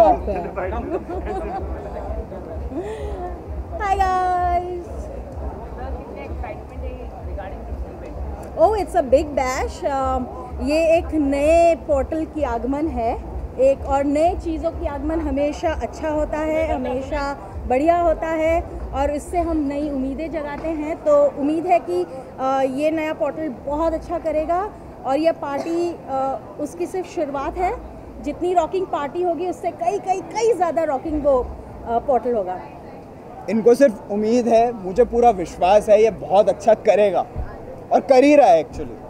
बात है। Hi guys, oh it's a big bash. ये एक नए पोर्टल की आगमन है, एक और नए चीज़ों की आगमन हमेशा अच्छा होता है, हमेशा बढ़िया होता है और इससे हम नई उम्मीदें जगाते हैं। तो उम्मीद है कि ये नया पोर्टल बहुत अच्छा करेगा और यह पार्टी उसकी सिर्फ शुरुआत है। जितनी रॉकिंग पार्टी होगी उससे कई ज़्यादा रॉकिंग वो पोर्टल होगा। इनको सिर्फ उम्मीद है, मुझे पूरा विश्वास है ये बहुत अच्छा करेगा और कर ही रहा है एक्चुअली।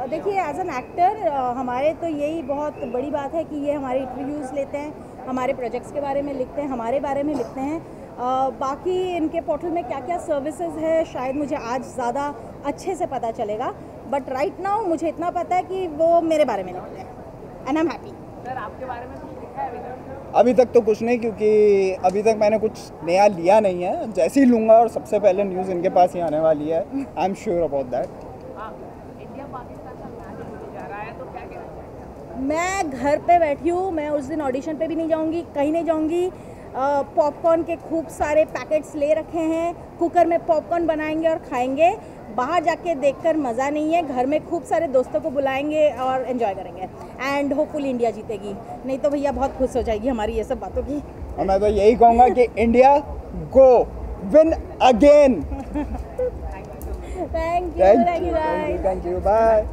देखिए एज एन एक्टर हमारे तो यही बहुत बड़ी बात है कि ये हमारे इंटरव्यूज़ लेते हैं, हमारे प्रोजेक्ट्स के बारे में लिखते हैं, हमारे बारे में लिखते हैं। बाकी इनके पोर्टल में क्या क्या सर्विसेज है शायद मुझे आज ज़्यादा अच्छे से पता चलेगा, बट राइट नाउ मुझे इतना पता है कि वो मेरे बारे में लिखते हैं and I am happy. Sir आपके बारे में कुछ लिखा है अभी तक तो कुछ नहीं, क्योंकि अभी तक मैंने कुछ नया लिया नहीं है। जैसे ही लूँगा और सबसे पहले न्यूज़ इनके पास ही आने वाली है। आई am sure about that. India Pakistan का मैच होने जा रहा है तो क्या कहना चाहिए? मैं घर पे बैठी हूँ, मैं उस दिन ऑडिशन पे भी नहीं जाऊँगी, कहीं नहीं जाऊँगी। पॉपकॉर्न के खूब सारे पैकेट्स ले रखे हैं, कुकर में पॉपकॉर्न बनाएंगे और खाएंगे। बाहर जाके देखकर मज़ा नहीं है, घर में खूब सारे दोस्तों को बुलाएंगे और एंजॉय करेंगे एंड होपफुली इंडिया जीतेगी, नहीं तो भैया बहुत खुश हो जाएगी हमारी ये सब बातों की। और मैं तो यही कहूँगा कि India go win again. Thank you guys, thank you, bye.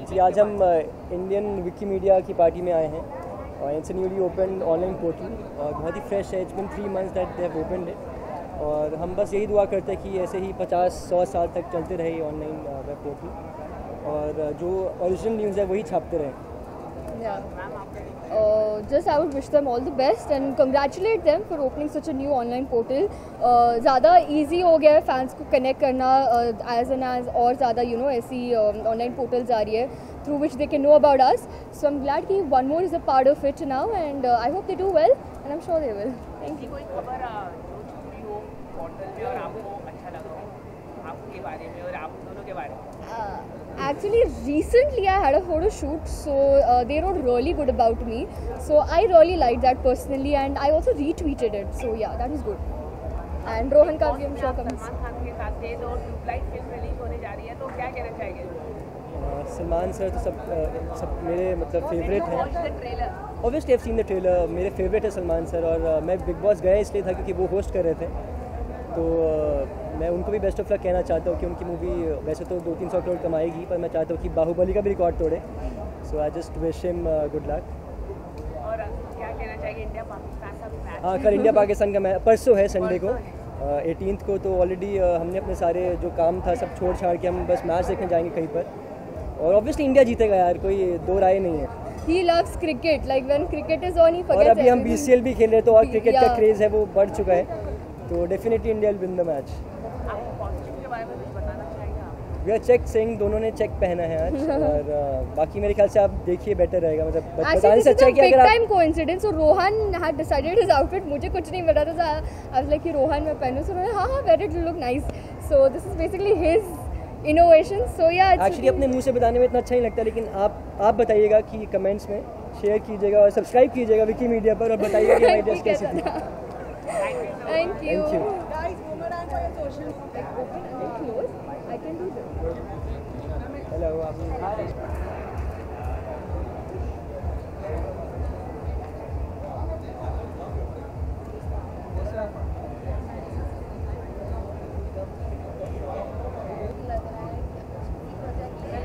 जी आज हम इंडियन विकीमीडिया की पार्टी में आए हैं और it's newly open online portal और बहुत ही फ्रेश है। It's been 3 months that they have opened it और हम बस यही दुआ करते हैं कि ऐसे ही 50-100 साल तक चलते रहे ऑनलाइन वेब पोर्टल और जो ओरिजिनल न्यूज़ है वही छापते रहें। Just I would wish them all the best and congratulate them for opening such a new online portal. ज़्यादा easy हो गया है fans को connect करना as और ज़्यादा ऐसी online portals आ रही है through which they can know about us. So I'm glad कि one more is a part of it now and I hope they do well and I'm sure they will. Thank you. कोई खबर जो छुपी हो portal में और आपको अच्छा लगा हो आपके बारे में और आप दोनों के बारे में? Actually, recently I had a photo shoot, so they wrote really good about me. So I really liked that personally, and I also retweeted it. So yeah, that was good. And Rohan का भी हम show comments. Salman Khan के साथ थे तो tubelight film release होने जा रही है, तो क्या कहना चाहेंगे? सलमान सर तो सब मेरे मतलब फेवरेट हैं। Obviously I have seen the trailer, मेरे फेवरेट है सलमान सर और मैं बिग बॉस गया इसलिए था क्योंकि वो होस्ट कर रहे थे। तो मैं उनको भी बेस्ट ऑफ लक कहना चाहता हूँ कि उनकी मूवी वैसे तो 200-300 करोड़ कमाएगी, पर मैं चाहता हूँ कि बाहुबली का भी रिकॉर्ड तोड़े। So I just wish him good luck. और क्या कहना चाहिए इंडिया पाकिस्तान का मैच? हाँ, कल इंडिया पाकिस्तान का मैच परसों है, संडे को 18th को। तो ऑलरेडी हमने अपने सारे जो काम था सब छोड़ छाड़ के हम बस मैच देखने जाएंगे कहीं पर और ऑब्वियसली इंडिया जीतेगा यार, कोई दो राय नहीं है। He loves cricket. Like when cricket is on, he forgets. और अभी हम everything. BCL भी खेल रहे तो और क्रिकेट का Yeah. क्रेज़ है वो बढ़ चुका है, तो definitely India will win the match. आपको कॉस्ट्यूम के बारे में कुछ बताना चाहेंगे आप? वी आर चेक सिंह, दोनों ने चेक पहना है आज और बाकी मेरे ख्याल से आप देखिए बेटर रहेगा, मतलब Actually, बताने this से is अच्छा a है कि big अगर time coincidence. So Rohan had decided his outfit. मुझे कुछ नहीं पता था. I was like कि रोहन मैं पहनूं. So उन्होंने हाँ wear it, will look nice. So this is basically his innovation. So yeah. Actually अपने मुंह से बताने में इतना अच्छा नहीं लगता, लेकिन आप बताइएगा कि कमेंट्स में शेयर कीजिएगा और सब्सक्राइब कीजिएगा विकीमीडिया पर और बताइएगा कि आइडियाज़ कैसी थी। Thank you. Thank you. Guys, boomerang for your social. Like open and close. I can do this. Hello आप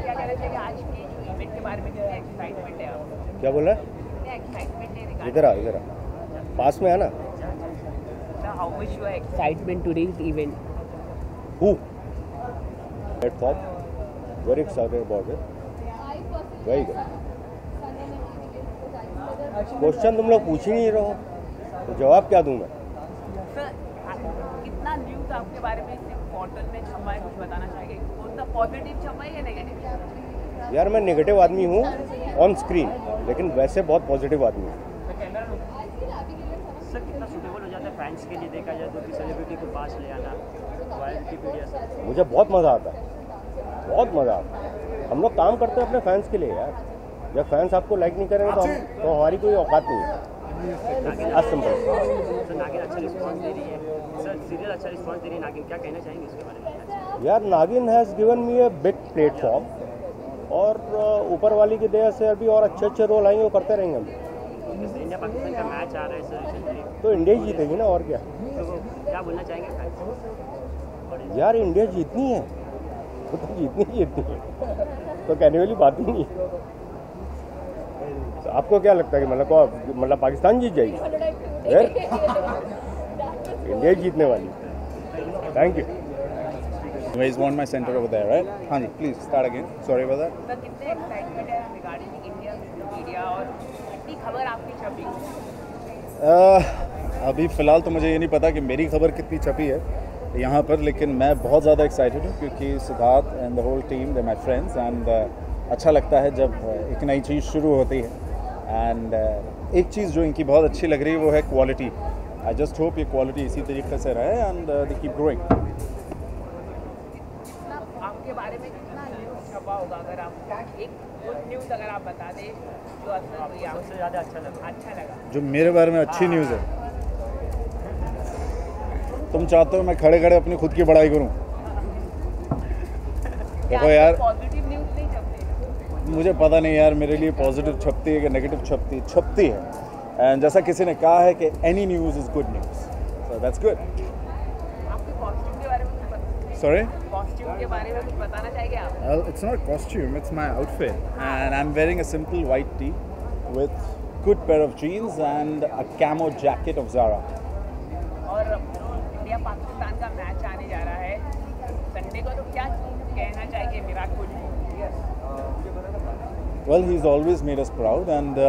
क्या कहना चाहिए आज की जो इवेंट के बारे में? कितने एक्साइटमेंट है आप? क्या बोल रहा है? कितने एक्साइटमेंट है? इधर आ पास में आना। How much your excitement today's event? Who? At top. Very excited about it. Very good. Question तुम लोग पूछ ही नहीं रहे हो, तो जवाब क्या दूं मैं? सर कितना न्यूज़ आपके बारे में पोर्टल में छपा है, कुछ बताना चाहेंगे? कौन सा पॉजिटिव छपा है या नेगेटिव? यार मैं नेगेटिव आदमी हूँ ऑन स्क्रीन, लेकिन वैसे बहुत पॉजिटिव आदमी हूँ। सर कितना सूटेबल हो जाता है फैंस के लिए देखा जाए तो कि सेलिब्रिटी को पास ले आना विकिपीडिया से? मुझे बहुत मज़ा आता है, बहुत मज़ा आता है। हम लोग काम करते हैं अपने फैंस के लिए यार। जब फैंस आपको लाइक नहीं करेंगे तो हमारी कोई औकात नहीं है। आज सिंपल। सर नागिन अच्छा रिस्पॉन्स दे रही है, सर सीरियल अच्छा रिस्पॉन्स दे रही है नागिन, क्या कहना चाहेंगे इसके बारे में? यार नागिन has given me a big platform और ऊपर वाली की दया से अभी और अच्छे रोल आएंगे, वो करते रहेंगे हम। इंडिया पाकिस्तान का मैच आ रहा है सर रिसेंटली, तो इंडिया ही जीतेगी ना, और क्या। तो क्या बोलना चाहेंगे फैंस? यार इंडिया जीतनी है, वो तो जीतनी है, तो कहने वाली बात ही नहीं है। तो आपको क्या लगता है कि मतलब पाकिस्तान जीत जाएगी? इंडिया जीतने वाली। Thank you. You guys want my center over there, right? हाँ जी, please start again. Sorry about that. Sir कितने एक्साइटमेंट है रिगार्डिंग इंडियन मीडिया और कितनी खबर आपकी छपी? अभी फ़िलहाल तो मुझे ये नहीं पता कि मेरी खबर कितनी छपी है यहाँ पर, लेकिन मैं बहुत ज़्यादा एक्साइटेड हूँ क्योंकि Siddharth and the whole team, they my friends, and अच्छा लगता है जब एक नई चीज़ शुरू होती है। एंड एक चीज़ जो इनकी बहुत अच्छी लग रही है वो है क्वालिटी। आई जस्ट होप ये क्वालिटी इसी तरीके से रहे एंड दे कीप ग्रोइंग। आपके बारे में कितना न्यूज़ छपा होगा अगर आप एक गुड न्यूज़ अगर आप बता दें जो असर हुई आपको सबसे ज़्यादा अच्छा लगा? जो मेरे बारे में अच्छी न्यूज़ है, तुम चाहते हो मैं खड़े खड़े अपनी खुद की बड़ाई करूं? देखो यार, पॉजिटिव न्यूज़ नहीं छपती? मुझे पता नहीं यार, मेरे लिए पॉजिटिव छपती है कि नेगेटिव छपती है। एंड जैसा किसी ने कहा है कि any news is good news, so that's good. आपके कॉस्ट्यूम के बारे में कुछ बता? Sorry? कॉस्ट्यूम के बारे में कुछ बताना चाहेंगे आप? Well, it's not a costume, it's my outfit. And I'm wearing a simple white tee with good pair of jeans and a camo jacket of Zara. और इंडिया पाकिस्तान का मैच आने जा रहा है संडे को, तो क्या कहना चाहेंगे Virat Kohli? Well, he's always made us proud and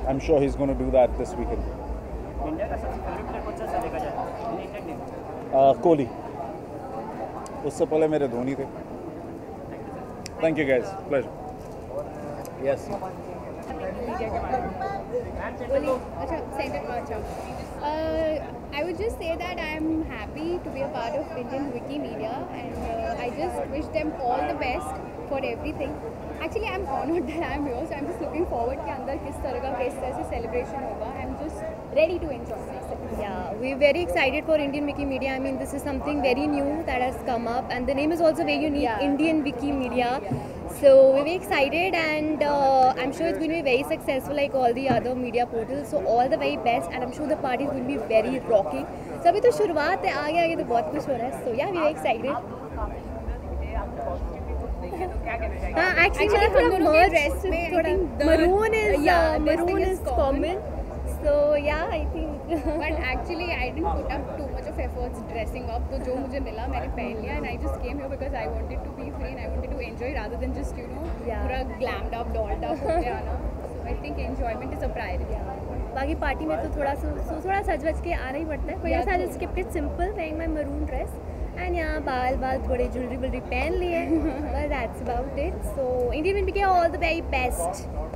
I'm sure he's going to do that this weekend. India का सबसे फेवरेट प्लेयर कौन सा देखा जाए इंडियन टीम? कोहली। उससे पहले मेरे धोनी थे। Thank you guys, pleasure. Yes. I would just say that I am happy to be a part of Indian Wikimedia and I just wish them all the best for everything. Actually, I am honored that I am here, so I am just looking forward कि अंदर किस तरह से celebration होगा. I am just ready to enjoy myself. Yeah, we're very excited for Indian Wikimedia. I mean, this is something very new that has come up, and the name is also very unique, Yeah. Indian Wikimedia. So we're very excited, and I'm sure it's going to be very successful like all the other media portals. So all the very best, and I'm sure the party is going to be very rocking. So अभी तो शुरुआत है, आगे तो बहुत कुछ हो रहा है. So yeah, we're excited. हाँ, actually थोड़ा merch में थोड़ा maroon is common. So yeah, I think. But actually, I didn't put up too much of efforts dressing up. तो जो मुझे मिला मैंने पहन लिया and I just came here because I wanted to be free and I wanted to enjoy rather than just Yeah. पूरा glammed up, dolled up होके आना. So I think enjoyment is a priority. बाकी party में तो थोड़ा सज वज के आना ही पड़ता है. Yeah, पर I just kept it simple, wearing my maroon dress. And यहाँ बाल थोड़े ज्वेलरी पहन लिए. But that's about it. So Indian Wikimedia, all the very best.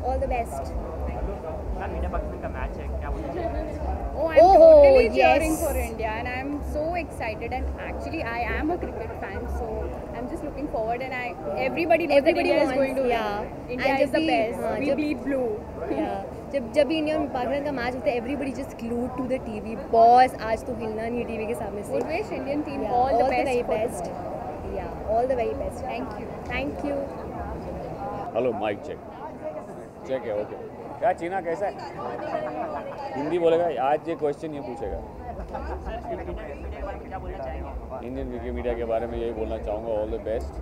All the best. India Pakistan का मैच है, क्या बोलना चाहेंगे? Oh, I'm totally yes. cheering for India and I'm so excited and actually I am a cricket fan so I'm just looking forward and everybody knows that India is going to win. India And is the best. We bleed blue. जब भी India और पाकिस्तान का match होता है, everybody just glued to the TV. Boss आज तो हिलना नहीं है टीवी के सामने से. We wish Indian team Yeah, all the very best. best. Yeah, all the very best. Thank you. Hello, mike check है, ओके। क्या चीना कैसा है? हिंदी बोलेगा, आज ये क्वेश्चन ये पूछेगा। इंडियन विकिमीडिया के बारे में यही बोलना चाहूँगा, ऑल द बेस्ट।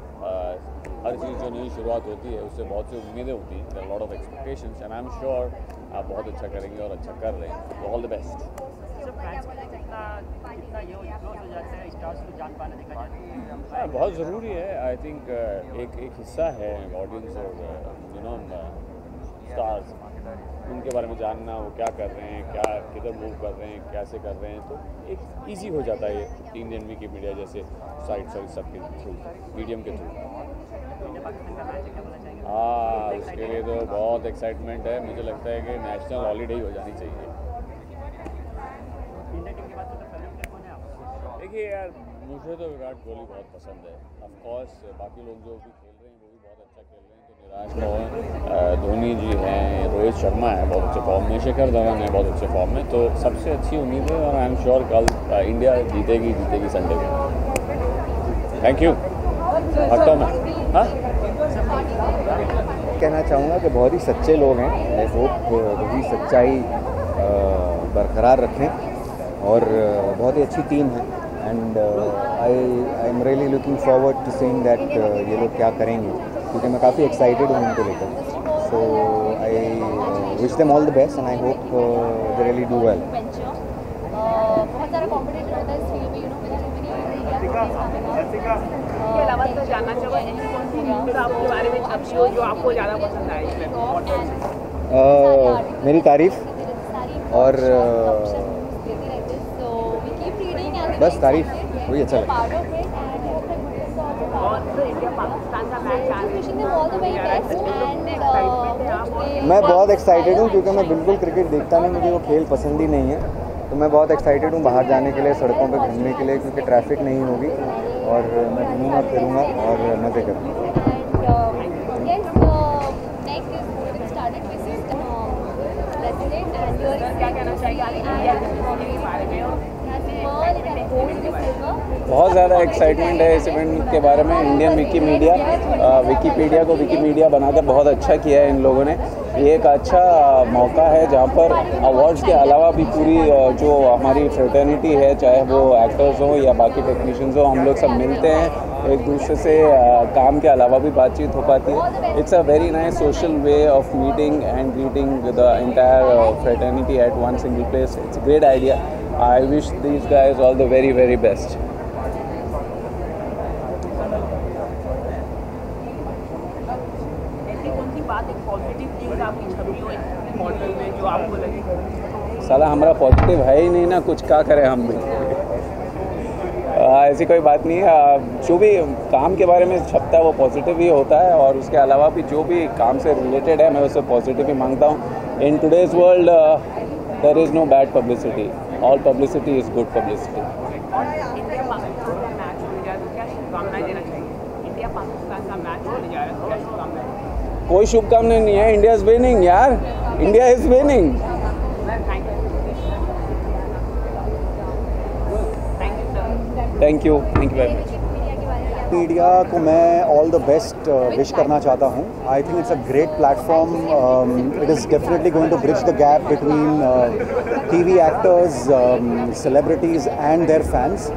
हर चीज़ जो नई शुरुआत होती है उससे बहुत सी उम्मीदें होती हैं, there are lot of expectations and I am sure आप बहुत अच्छा करेंगे और अच्छा कर रहे हैं, तो ऑल द बेस्ट। हाँ, बहुत ज़रूरी है। आई थिंक एक हिस्सा है ऑडियंस और यू नो स्टार्स, उनके बारे में जानना, वो क्या कर रहे हैं, क्या किधर मूव कर रहे हैं, कैसे कर रहे हैं, तो एक इजी हो जाता है ये इंडियन विकिमीडिया जैसे साइट्स और सब के थ्रू, मीडियम के थ्रू। हाँ, उसके लिए तो बहुत एक्साइटमेंट है। मुझे लगता है कि नेशनल हॉलीडे ही हो जानी चाहिए। देखिए यार, मुझे तो विराट कोहली बहुत पसंद है। ऑफ कोर्स बाकी लोग जो भी खेल रहे हैं वो भी बहुत अच्छा खेल रहे हैं, तो निराश ना हो। धोनी जी हैं, रोहित शर्मा है बहुत अच्छे फॉर्म में, शिखर धवन है बहुत अच्छे फॉर्म में, तो सबसे अच्छी उम्मीद है और आई एम श्योर कल इंडिया जीतेगी संडे को। Thank you. हटता हूँ मैं। हाँ, कहना चाहूँगा कि बहुत ही सच्चे लोग हैं। आई होप वही सच्चाई बरकरार रखें और बहुत ही अच्छी टीम है and I am really looking forward to seeing that ये लोग क्या करेंगे, क्योंकि मैं काफ़ी एक्साइटेड हूँ उनको लेकर। So I wish them all the best and I hope they really do well. बहुत सारा कॉम्पिटिशन होता है इस फील्ड में, इसके अलावा तो जानना चाहूँगा कौन सी न्यूज़ आपके बारे में छपी हो जो आपको ज़्यादा पसंद आई? मेरी तारीफ और बस तारीफ, वही अच्छा लगता है। मैं बहुत एक्साइटेड हूँ क्योंकि मैं बिल्कुल क्रिकेट देखता नहीं, मुझे वो खेल पसंद ही नहीं है, तो मैं बहुत एक्साइटेड हूँ बाहर जाने के लिए, सड़कों पे घूमने के लिए, क्योंकि ट्रैफिक नहीं होगी और मैं घूमूंगा फिरूंगा और मज़े करूँगा। बहुत ज़्यादा एक्साइटमेंट है इस इवेंट के बारे में। इंडियन विकीपीडिया को विकीमीडिया बनाकर बहुत अच्छा किया है इन लोगों ने। ये एक अच्छा मौका है जहाँ पर अवार्ड्स के अलावा भी पूरी जो हमारी फ्रेटर्निटी है, चाहे वो एक्टर्स हों या बाकी टेक्नीशियंस हों, हम लोग सब मिलते हैं, एक दूसरे से काम के अलावा भी बातचीत हो पाती है। It's a very nice social way of meeting and greeting the entire fraternity at one single place. It's a great idea. I wish these guys all the very, very best. ऐसी कौन सी बात एक पॉजिटिव न्यूज़ आपकी छपी हो इस model में जो आपको लगी? साला हमारा पॉजिटिव है ही नहीं ना, कुछ क्या करें हम भी। ऐसी कोई बात नहीं है। जो भी काम के बारे में छपता है वो पॉजिटिव ही होता है, और उसके अलावा भी जो भी काम से रिलेटेड है मैं उसे पॉजिटिव ही मांगता हूँ। In today's world there is no bad publicity. All publicity is good publicity. India Pakistan का मैच होने जा रहा है तो क्या शुभकामनाएं देना चाहिए? इंडिया पाकिस्तान का मैच होने जा रहा है तो क्या शुभकामनाएं? कोई शुभकामनाएं नहीं है। इंडिया इज विनिंग यार, India is winning. Thank you very much. Media को मैं ऑल द बेस्ट विश करना चाहता हूँ। I think it's a great platform. It is definitely going to bridge the gap between TV actors, celebrities and their fans.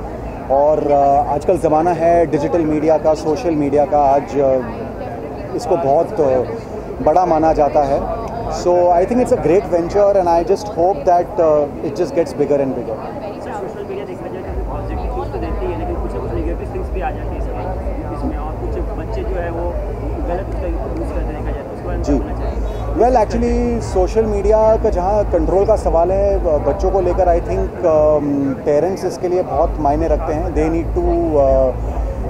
और आजकल ज़माना है digital media का, सोशल मीडिया का। आज इसको बहुत बड़ा माना जाता है। So I think it's a great venture and I just hope that it just gets bigger and bigger. Social media देखा जाए तो पॉजिटिव न्यूज़ तो देती है, लेकिन कुछ नेगेटिव थिंग्स भी आ जाती है इसमें, और कुछ बच्चे जो है वो गलत यूज़ करते देखा जाए तो उसके बारे में जी, बोलना चाहिए। वेल एक्चुअली सोशल मीडिया का जहाँ कंट्रोल का सवाल है बच्चों को लेकर, आई थिंक पेरेंट्स इसके लिए बहुत मायने रखते हैं। They need to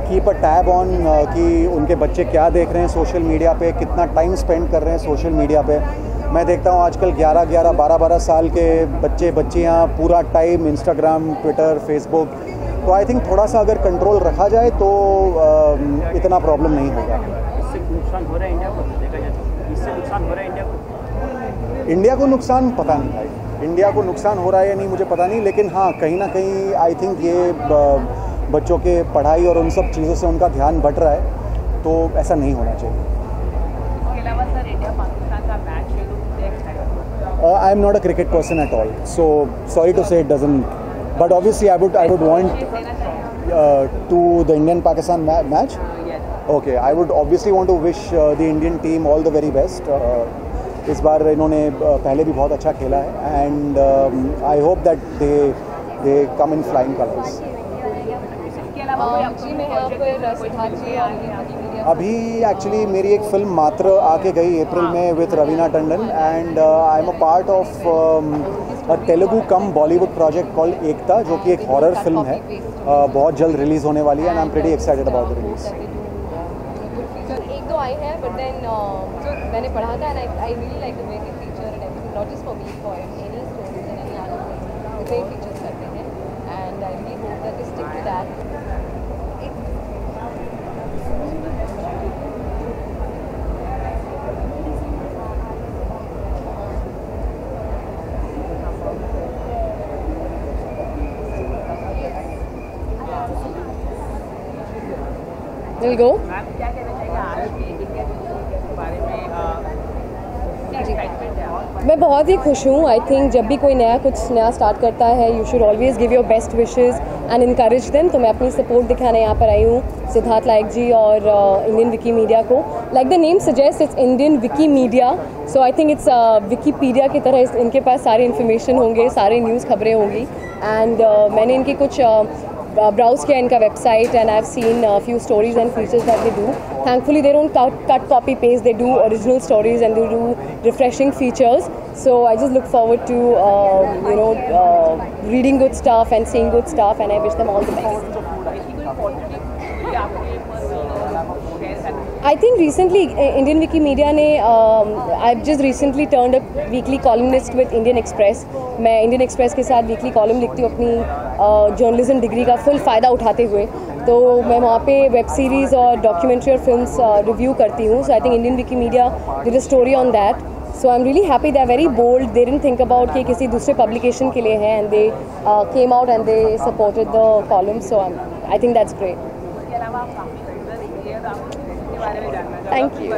keep a tab on कि उनके बच्चे क्या देख रहे हैं सोशल मीडिया पे, कितना टाइम स्पेंड कर रहे हैं सोशल मीडिया पे। मैं देखता हूँ आजकल 11-11, 12-12 साल के बच्चियाँ पूरा टाइम इंस्टाग्राम, ट्विटर, फेसबुक। तो आई थिंक थोड़ा सा अगर कंट्रोल रखा जाए तो इतना प्रॉब्लम नहीं होगा। इससे नुकसान हो रहा है इंडिया को देखा जाए तो? इससे नुकसान हो रहा है इंडिया को? इंडिया को नुकसान पता नहीं भाई, इंडिया को नुकसान हो रहा है या नहीं मुझे पता नहीं, लेकिन हाँ कहीं ना कहीं आई थिंक ये बच्चों के पढ़ाई और उन सब चीज़ों से उनका ध्यान बट रहा है, तो ऐसा नहीं होना चाहिए। इसके अलावा सर इंडिया पाकिस्तान का मैच है तो कितने excited? I am not a cricket person at all, so sorry to say it doesn't. But obviously, I would want to the Indian-Pakistan match. Okay, I would obviously want to wish the Indian team all the very best. इस बार इन्होंने पहले भी बहुत अच्छा खेला है, and I hope that they come in flying colours. अभी actually मेरी एक फिल्म मात्र आके गई अप्रैल में with Raveena Tandon, and I am a part of a Telugu cum Bollywood project called Ekta, जो कि एक हॉरर फिल्म है, बहुत जल्द रिलीज़ होने वाली है, and I am pretty excited about the release. एक दो आई है, बट देन जो मैंने पढ़ा था, and I really like the way they feature and everything, not just for me, for any stories and any other thing, the way features करते हैं, and I really hope that they stick dad. We'll go. Ma'am क्या कहना चाहिए आज की India के बारे में क्या एक्साइटमेंट है और मैं बहुत ही खुश हूँ. आई थिंक जब भी कोई कुछ नया स्टार्ट करता है, you should always give your best wishes and encourage them. तो मैं अपनी सपोर्ट दिखाने यहाँ पर आई हूँ सिद्धार्थ लाइक जी और इंडियन विकी मीडिया को. Like the name suggest, it's Indian Vicky media, so I think it's Wikipedia की तरह इनके पास सारे इन्फॉर्मेशन होंगे, सारे न्यूज़ खबरें होंगी. एंड मैंने इनकी कुछ browse किया इनका website and I've seen a few stories and features that they do. Thankfully they don't cut copy paste, they do original stories and they do refreshing features. So I just look forward to reading good stuff and seeing good stuff, and I wish them all the best. I think recently Indian Wiki Media ने I've just recently turned a weekly columnist with Indian Express. मैं Indian Express के साथ weekly column लिखती हूँ अपनी journalism degree का full फ़ायदा उठाते हुए. तो मैं वहाँ पे वेब सीरीज़ और डॉक्यूमेंट्री और फिल्म्स रिव्यू करती हूँ. So I think Indian Wikimedia did a story on that. So I am really happy, they are very bold, they didn't think about कि किसी दूसरे पब्लिकेशन के लिए है, and they came out and they supported the column. So I think that's great. Thank you.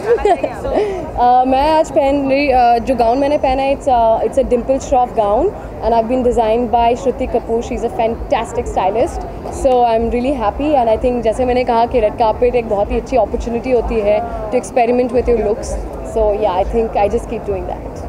मैं आज पहन रही जो गाउन मैंने पहना है, it's a Dimple Shroff gown and I been designed by Shruti Kapoor. She is a fantastic stylist. So I am really happy and I think जैसे मैंने कहा कि रेड कार्पेट एक बहुत ही अच्छी अपॉर्चुनिटी होती है to experiment with your looks. So या I think I just keep doing that.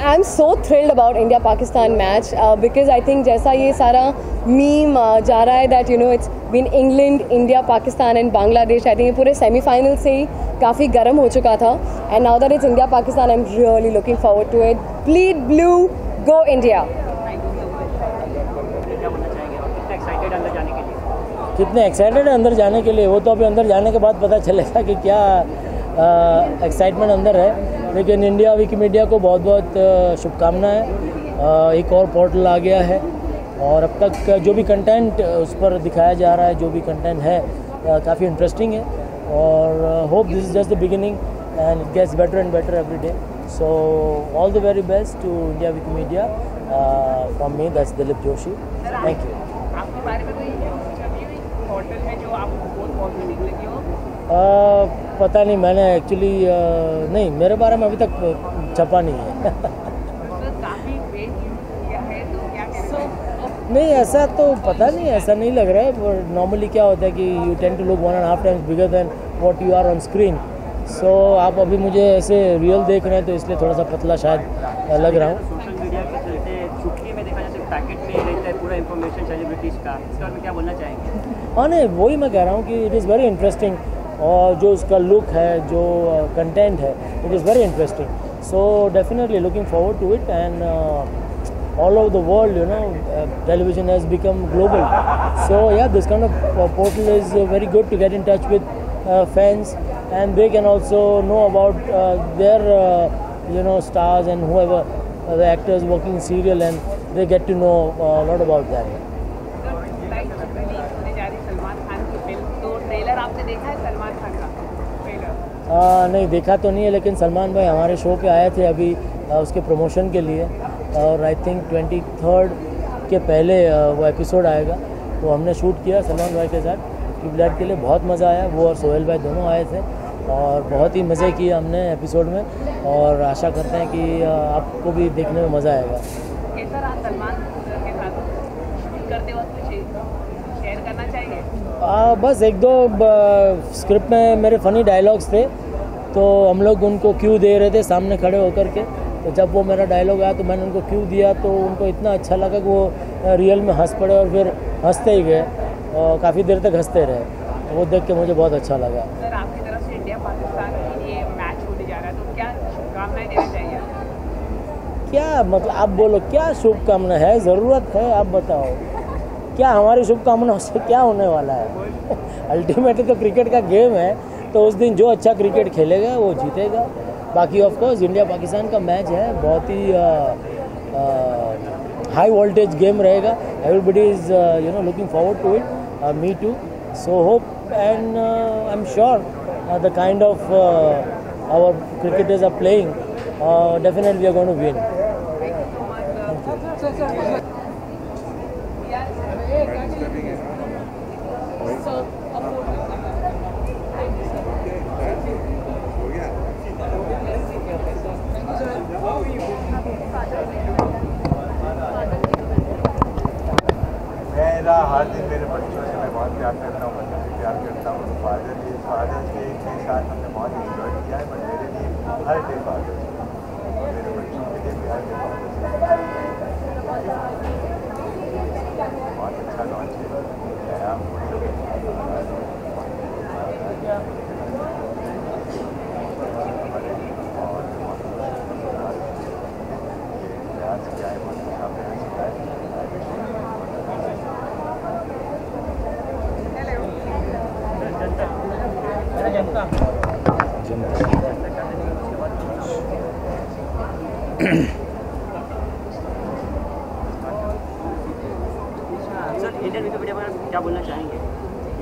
I am so thrilled about India Pakistan match because I think जैसा ये सारा मीम जा रहा है that it's been England, India, Pakistan and Bangladesh. I think ये पूरे semifinal से ही काफ़ी गर्म हो चुका था, and now that it's India Pakistan, I am really looking forward to it. Bleed blue, go India. कितने एक्साइटेड है अंदर जाने के लिए, वो तो अभी अंदर जाने के बाद पता चलेगा कि क्या एक्साइटमेंट अंदर है. लेकिन इंडिया विकीमीडिया को बहुत बहुत शुभकामनाएं. एक और पोर्टल आ गया है और अब तक जो भी कंटेंट उस पर दिखाया जा रहा है, जो भी कंटेंट है काफ़ी इंटरेस्टिंग है. और hope this is just the beginning and it gets better and better every day. So all the very best to India Wikimedia from me, that's Dilip Joshi. Thank you. आपके बारे में कोई होटल में जो आपको बहुत पॉजिटिव लगी हो? पता नहीं, मैंने एक्चुअली नहीं, मेरे बारे में अभी तक छपा नहीं है. काफ़ी वेट किया है तो क्या कहना? नहीं, ऐसा तो पता नहीं, ऐसा नहीं लग रहा है. नॉर्मली क्या होता है कि you tend to look 1.5 times bigger than what you are on screen. So आप अभी मुझे ऐसे रियल देख रहे हैं तो इसलिए थोड़ा सा पतला शायद लग रहा हूँ. सोशल मीडिया के चलते छुट्टी में देखा जाता है पैकेट में रहता है पूरा इन्फॉर्मेशन सेलिब्रिटीज़ का, इसके बारे में क्या बोलना चाहेंगे? हाँ नहीं, वही मैं कह रहा हूँ कि इट इज़ वेरी इंटरेस्टिंग. और जो उसका लुक है, जो कंटेंट है, it is very interesting. So definitely looking forward to it. And all over the world, television has become global. So yeah, this kind of portal is very good to get in touch with fans, and they can also know about their stars and whoever the actors working in serial, and they get to know a lot about that. नहीं देखा तो नहीं है, लेकिन सलमान भाई हमारे show पे आए थे अभी उसके प्रमोशन के लिए, और आई थिंक 23rd के पहले वो एपिसोड आएगा, तो हमने शूट किया सलमान भाई के साथ ट्यूबलाइट के लिए. बहुत मज़ा आया. वो और सोहेल भाई दोनों आए थे और बहुत ही मज़े किए हमने एपिसोड में, और आशा करते हैं कि आपको भी देखने में मज़ा आएगा. कैसा रहा सलमान के साथ शूट करते वक्त, कुछ शेयर करना चाहेंगे? बस एक दो स्क्रिप्ट में मेरे फ़नी डायलॉग्स थे, तो हम लोग उनको क्यू दे रहे थे सामने खड़े होकर के. तो जब वो मेरा डायलॉग आया तो मैंने उनको क्यू दिया, तो उनको इतना अच्छा लगा कि वो रियल में हंस पड़े और फिर हंसते ही गए और काफ़ी देर तक हंसते रहे. तो वो देख के मुझे बहुत अच्छा लगा. सर, आपकी तरफ से इंडिया पाकिस्तान के लिए मैच होने जा रहा है, तो क्या शुभकामनाएं देना चाहिए? क्या मतलब, आप बोलो क्या शुभकामना है, ज़रूरत है, आप बताओ क्या हमारी शुभकामना से क्या होने वाला है. अल्टीमेटली तो क्रिकेट का गेम है, तो उस दिन जो अच्छा क्रिकेट खेलेगा वो जीतेगा. बाकी ऑफ कोर्स इंडिया पाकिस्तान का मैच है, बहुत ही हाई वोल्टेज गेम रहेगा. Everybody is looking forward to it. Me too. So hope and I am sure the kind of our cricketers are playing, definitely we are going to win. मेरा हर दिन मेरे बच्चों से मैं बहुत प्यार करता हूँ, बच्चों से प्यार करता हूँ. फादर के साथ हमने बहुत इंजॉय किया है, बट मेरे लिए हर डे फादर मेरे बच्चों के लिए भी हर डे फादर. बहुत अच्छा लॉन्च है. सर इंडियन विकीपीडिया के बारे में क्या बोलना चाहेंगे?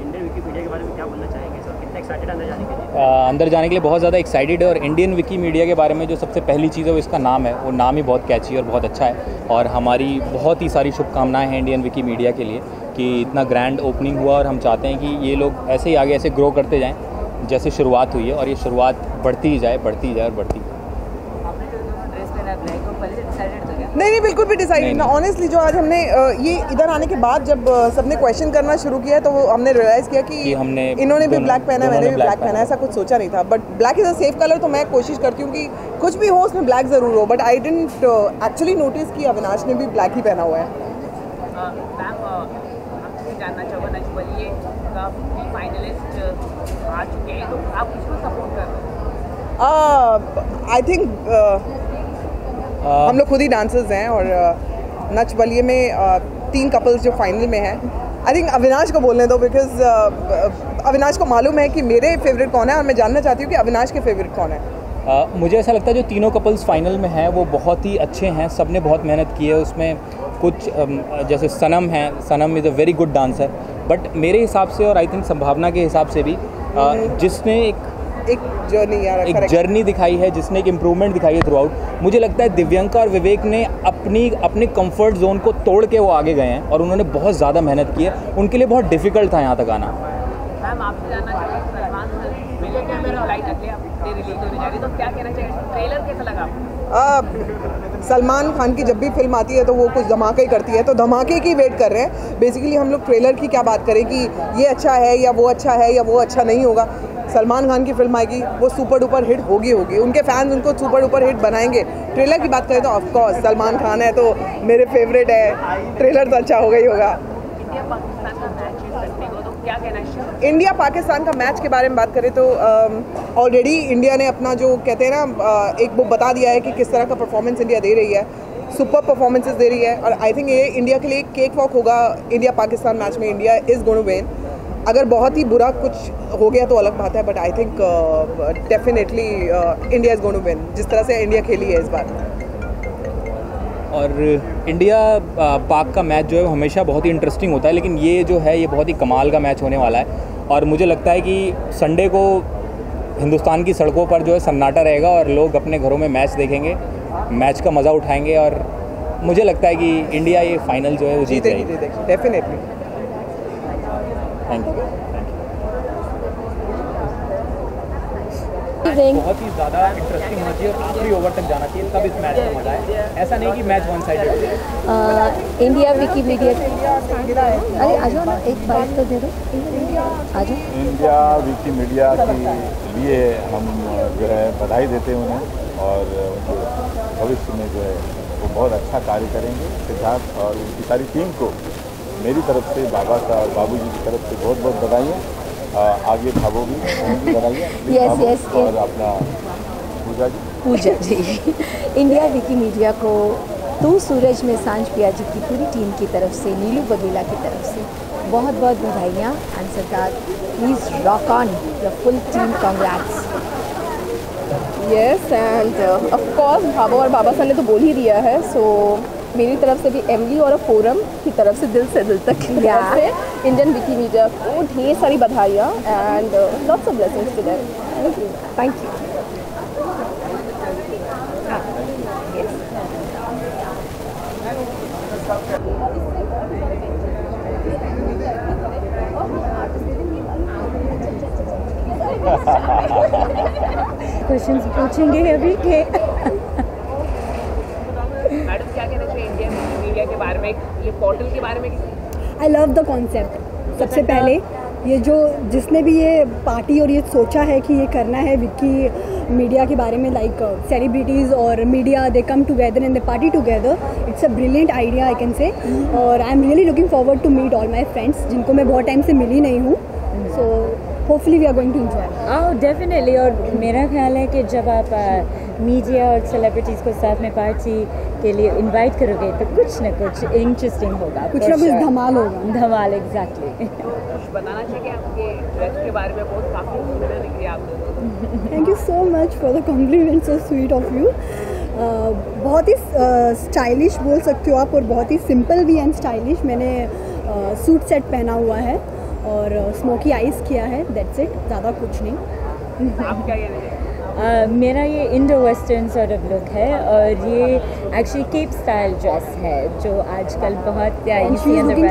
इंडियन विकीपीडिया के बारे में क्या बोलना चाहेंगे सर? कितना एक्साइटेड अंदर जाने के लिए? अंदर जाने के लिए बहुत ज़्यादा एक्साइटेड है. और इंडियन विकीमीडिया के बारे में जो सबसे पहली चीज़ है वो इसका नाम है. वो नाम ही बहुत कैची और बहुत अच्छा है. और हमारी बहुत ही सारी शुभकामनाएं हैं इंडियन विकीमीडिया के लिए कि इतना ग्रैंड ओपनिंग हुआ. और हम चाहते हैं कि ये लोग ऐसे ही आगे ऐसे ग्रो करते जाएँ जैसे शुरुआत हुई है. और ये शुरुआत बढ़ती ही जाए, बढ़ती ही जाए और बढ़ती. नहीं, बिल्कुल भी डिसाइडेड ना. ऑनेस्टली जो आज हमने ये इधर आने के बाद जब सबने क्वेश्चन करना शुरू किया तो हमने रियलाइज किया कि इन्होंने भी ब्लैक पहना है, मैंने भी ब्लैक पहना है. ऐसा कुछ सोचा नहीं था. But black is a safe colour. तो मैं कोशिश करती हूँ कि कुछ भी हो उसमें ब्लैक ज़रूर हो. But I didn't actually notice कि अविनाश ने भी ब्लैक ही पहना हुआ है. मैम आपसे जानना चाहूँगा, नच बलिए का फाइनलिस्ट आ चुके हैं, तो आप किसको सपोर्ट कर रहे हैं? आई थिंक हम लोग खुद ही डांसर्स हैं और नच बलिए में 3 कपल्स जो फाइनल में हैं. आई थिंक अविनाश को बोलने दो बिकॉज अविनाश को मालूम है कि मेरे फेवरेट कौन है और मैं जानना चाहती हूँ कि अविनाश के फेवरेट कौन है. मुझे ऐसा लगता है जो तीनों कपल्स फाइनल में हैं वो बहुत ही अच्छे हैं. सब ने बहुत मेहनत की है. उसमें कुछ जैसे सनम है, Sanam is a very good dancer. But मेरे हिसाब से और आई थिंक संभावना के हिसाब से भी जिसने एक जर्नी दिखाई है, जिसने एक इम्प्रूवमेंट दिखाई है थ्रू आउट, मुझे लगता है दिव्यंका और विवेक ने अपने कंफर्ट जोन को तोड़ के वो आगे गए हैं. और उन्होंने बहुत ज़्यादा मेहनत की है. उनके लिए बहुत डिफिकल्ट था यहाँ तक आना. मैम आपसे जानना चाहूँगा, सलमान रिलीज होने जा रही, तो क्या कहना चाहिए? ट्रेलर कैसा लगा आपको? सलमान खान की जब भी फिल्म आती है तो वो कुछ धमाका ही करती है, तो धमाके की वेट कर रहे हैं. बेसिकली हम लोग ट्रेलर की क्या बात करें कि ये अच्छा है या वो अच्छा है या वो अच्छा नहीं होगा. सलमान खान की फिल्म आएगी, वो सुपर डुपर हिट होगी. उनके फैंस उनको सुपर डुपर हिट बनाएंगे. ट्रेलर की बात करें तो ऑफ कोर्स सलमान खान है तो मेरे फेवरेट है. ट्रेलर तो अच्छा होगा ही होगा. इंडिया पाकिस्तान का मैच के बारे में बात करें तो ऑलरेडी इंडिया ने अपना जो कहते हैं ना एक वो बता दिया है कि किस तरह का परफॉर्मेंस इंडिया दे रही है. सुपर परफॉर्मेंसेस दे रही है. और आई थिंक ये इंडिया के लिए केक वॉक होगा. इंडिया पाकिस्तान मैच में India is going to win. अगर बहुत ही बुरा कुछ हो गया तो अलग बात है. But I think definitely India is going to win, जिस तरह से इंडिया खेली है इस बार. और इंडिया पाक का मैच जो है वो हमेशा बहुत ही इंटरेस्टिंग होता है. लेकिन ये जो है ये बहुत ही कमाल का मैच होने वाला है. और मुझे लगता है कि संडे को हिंदुस्तान की सड़कों पर जो है सन्नाटा रहेगा और लोग अपने घरों में मैच देखेंगे, मैच का मज़ा उठाएंगे. और मुझे लगता है कि इंडिया ये फाइनल जो है वो जीत जाएगी. डेफिनेटली. Thank you. बहुत ही ज़्यादा इंटरेस्टिंग होना चाहिए और आखिरी ओवर तक जाना चाहिए, तब इस मैच का मजा है. ऐसा नहीं कि मैच वन साइडेड हो जाए. इंडिया विकीमीडिया, अरे आ जाओ ना, एक बात तो दे दो. आ जाओ. इंडिया विकीमीडिया के लिए हम जो है बधाई देते हैं उन्हें. और भविष्य में जो है वो बहुत अच्छा कार्य करेंगे. सिद्धार्थ और उनकी सारी टीम को मेरी तरफ से, बाबा का और बाबू जी की तरफ से बहुत बहुत बधाइयाँ. आगे भावो भी बधाइयाँ. यस और अपना पूजा जी इंडिया विकीमीडिया को तू सूरज में सांझ पिया जी की पूरी टीम की तरफ से, नीलू बघेला की तरफ से बहुत बहुत बधाइयाँ. And Siddharth, please rock on, the full team, congrats. Yes, end of course भावो और बाबा सर ने तो बोल ही दिया है. सो मेरी तरफ से भी एमली और फोरम की तरफ से दिल तक की तरफ से इंडियन विकीमीडिया को ढेर सारी बधाइयाँ and lots of blessings to them. Thank you. Questions पूछेंगे अभी के मैडम क्या कहना चाहिए इंडियन मीडिया के बारे में, ये पोर्टल के बारे में? I love the concept. सबसे पहले ये जो जिसने भी ये पार्टी और ये सोचा है कि ये करना है विकी मीडिया के बारे में, लाइक सेलिब्रिटीज़ और media they come together and they party together, it's a brilliant idea I can say. और I am really looking forward to meet all my friends जिनको मैं बहुत टाइम से मिली नहीं हूँ। So hopefully we are going to enjoy. Definitely. और मेरा ख्याल है कि जब आप मीडिया और सेलिब्रिटीज़ को साथ में पार्टी के लिए इनवाइट करोगे तो कुछ ना कुछ इंटरेस्टिंग होगा, कुछ ना कुछ धमाल होगा। धमाल, एग्जैक्टली। कुछ बताना चाहिए आपके ड्रेस के बारे में, बहुत काफ़ी सुंदर दिख रही है आप लोग। Thank you so much for the compliment, so sweet of you. बहुत ही स्टाइलिश बोल सकते हो आप और बहुत ही सिंपल भी एंड स्टाइलिश। मैंने सूट सेट पहना हुआ है और स्मोकी आइज किया है, दैट्स इट, ज़्यादा कुछ नहीं। आप क्या कह रहे हैं? मेरा ये Indo western sort of look है और ये एक्चुअली केप स्टाइल ड्रेस है जो आजकल बहुत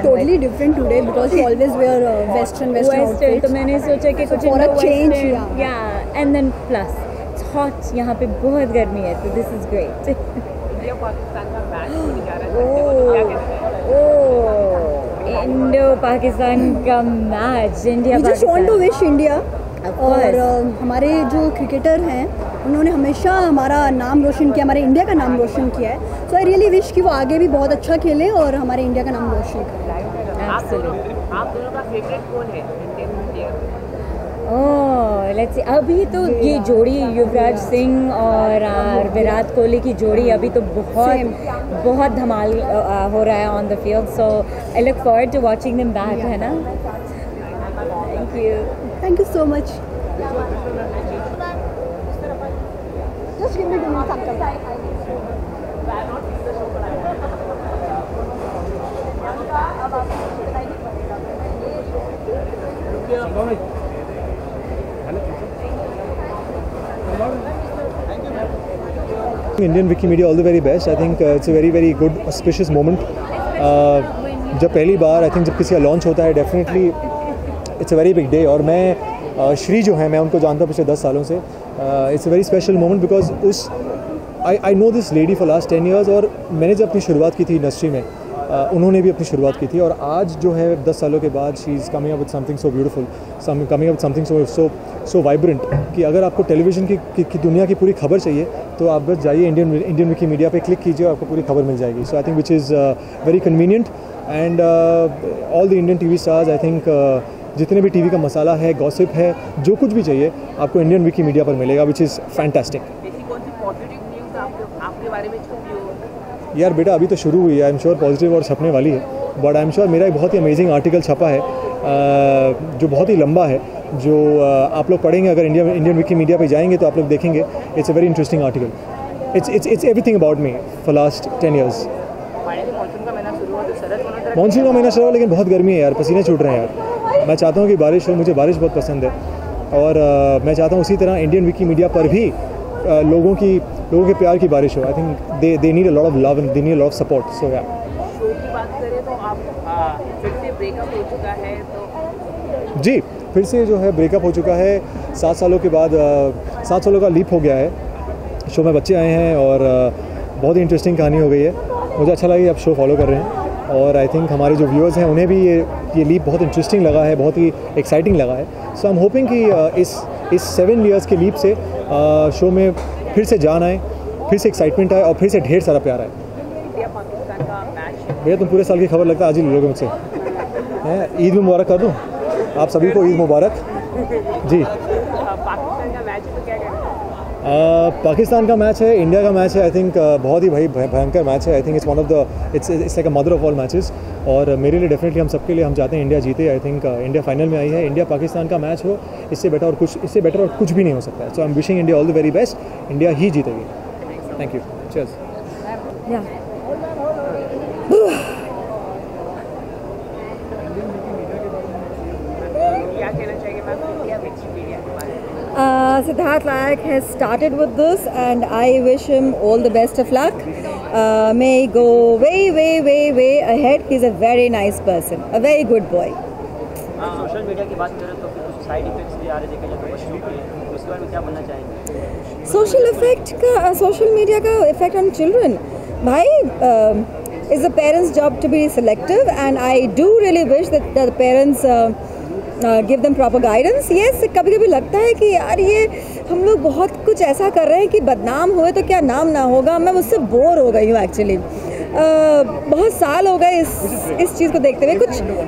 totally different today because she always wear western. तो मैंने सोचा कि कुछ फॉर अ चेंज, या and then plus it's hot, यहाँ पे बहुत गर्मी है, तो this is great. India Pakistan का मैच होने जा रहा है, क्या कहते हैं? इंडो पाकिस्तान का match, India we just want to wish India. और हमारे जो क्रिकेटर हैं उन्होंने हमेशा हमारा नाम रोशन किया, हमारे इंडिया का नाम रोशन किया है। सो आई रियली विश कि वो आगे भी बहुत अच्छा खेले और हमारे इंडिया का नाम रोशन करें। आप दोनों का फेवरेट कौन है Indian media? Oh let's see, अभी तो ये जोड़ी युवराज सिंह और विराट कोहली की जोड़ी अभी तो बहुत धमाल हो रहा है on the field. So I look forward to watching them back, है ना? Thank you so much. Just give me 2 minutes after. Indian Wikimedia, all the very best. I think it's a very good auspicious moment. जब पहली बार I think जब किसी का launch होता है definitely it's a very big day. और मैं श्री जो है मैं उनको जानता हूँ पिछले 10 सालों से। It's a very special moment because उस I know this lady for last 10 years। और मैंने जब अपनी शुरुआत की थी इंडस्ट्री में उन्होंने भी अपनी शुरुआत की थी। और आज जो है 10 सालों के बाद she is coming up with something so beautiful, coming up with something so vibrant कि अगर आपको टेलीविज़न की दुनिया की पूरी खबर चाहिए तो आप बस जाइए इंडियन विकीमीडिया पे क्लिक कीजिए, आपको पूरी खबर मिल जाएगी। So I think which is very convenient and all the Indian TV stars, I think जितने भी टीवी का मसाला है, गॉसिप है, जो कुछ भी चाहिए आपको इंडियन विकीमीडिया पर मिलेगा, विच इज़ फैंटास्टिक। आपके बारे में यार बेटा अभी तो शुरू हुई है, आई एम श्योर पॉजिटिव और छपने वाली है, बट आई एम श्योर मेरा एक बहुत ही अमेजिंग आर्टिकल छपा है जो बहुत ही लंबा है, जो आप लोग पढ़ेंगे। अगर इंडियन विकीमीडिया पे जाएंगे तो आप लोग देखेंगे it's a very interesting article. It's everything about me for last 10 years। Monsoon का महीना शुरू हुआ लेकिन बहुत गर्मी है यार, पसीने छूट रहे हैं यार। मैं चाहता हूँ कि बारिश हो, मुझे बारिश बहुत पसंद है और मैं चाहता हूँ उसी तरह इंडियन विकीमीडिया पर भी लोगों के प्यार की बारिश हो। I think they need a lot of love and they need a lot of support. So yeah show की बात करें तो आप फिर से ब्रेकअप हो चुका है तो जी, फिर से जो है ब्रेकअप हो चुका है 7 सालों के बाद। 7 सालों का लीप हो गया है, शो में बच्चे आए हैं और बहुत ही इंटरेस्टिंग कहानी हो गई है। मुझे अच्छा लगा कि आप शो फॉलो कर रहे हैं और आई थिंक हमारे जो व्यूअर्स हैं उन्हें भी ये लीप बहुत इंटरेस्टिंग लगा है, बहुत ही एक्साइटिंग लगा है। सो आई एम होपिंग कि इस 7 years के लीप से शो में फिर से जान आए, फिर से एक्साइटमेंट आए और फिर से ढेर सारा प्यार आए। इंडिया पाकिस्तान का मैच भैया तुम पूरे साल की खबर लगता है आज ही ले लोगे मुझसे। ईद मुबारक कर दूँ आप सभी को, ईद मुबारक जी। पाकिस्तान का मैच तो क्या कहते हैं? पाकिस्तान का मैच है, इंडिया का मैच है। आई थिंक बहुत ही भाई भयंकर मैच है। आई think it's one of the it's like a mother of all matches और मेरे लिए डेफिनेटली हम सबके लिए हम चाहते हैं इंडिया जीते। आई थिंक इंडिया फाइनल में आई है। इंडिया पाकिस्तान का मैच हो, इससे बेटर और कुछ भी नहीं हो सकता है। So I am wishing India all the very best. India ही जीतेगी। Thank you. Cheers. Siddharth Layak has started with this, and I wish him all the best of luck. May he go way, way, way, way ahead. He's a very nice person, a very good boy. Social media की बात करें तो फिर कुछ side effects भी आ रहे देखे जाए तो बच्चों के, उसके बारे में क्या बोलना चाहेंगे? सोशल मीडिया का इफेक्ट ऑन चिल्ड्रन, भाई, it's the parents' job to be selective, and I do really wish that the parents give them proper guidance. Yes, कभी कभी लगता है कि यार ये हम लोग बहुत कुछ ऐसा कर रहे हैं कि बदनाम हुए तो क्या नाम ना होगा. मैं मुझसे बोर हो गई हूँ एक्चुअली. बहुत साल हो गए इस चीज़ को देखते हुए.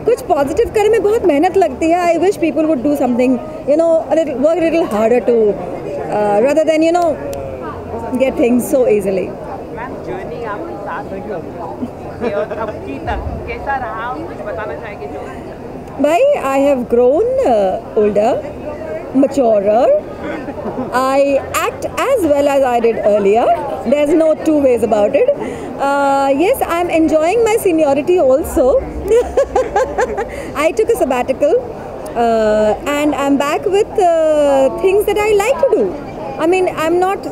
कुछ पॉजिटिव करने में बहुत मेहनत लगती है. I wish people would do something, work little harder to rather than get things so easily. Ma'am, journey आपके साथ और अब की तक कैसा रहा, कुछ बताना चाहेंगे जो? Bhai, I have grown older, maturer. I act as well as I did earlier. There's no two ways about it. Yes, I'm enjoying my seniority also. I took a sabbatical and I'm back with things that I like to do. I mean, I'm not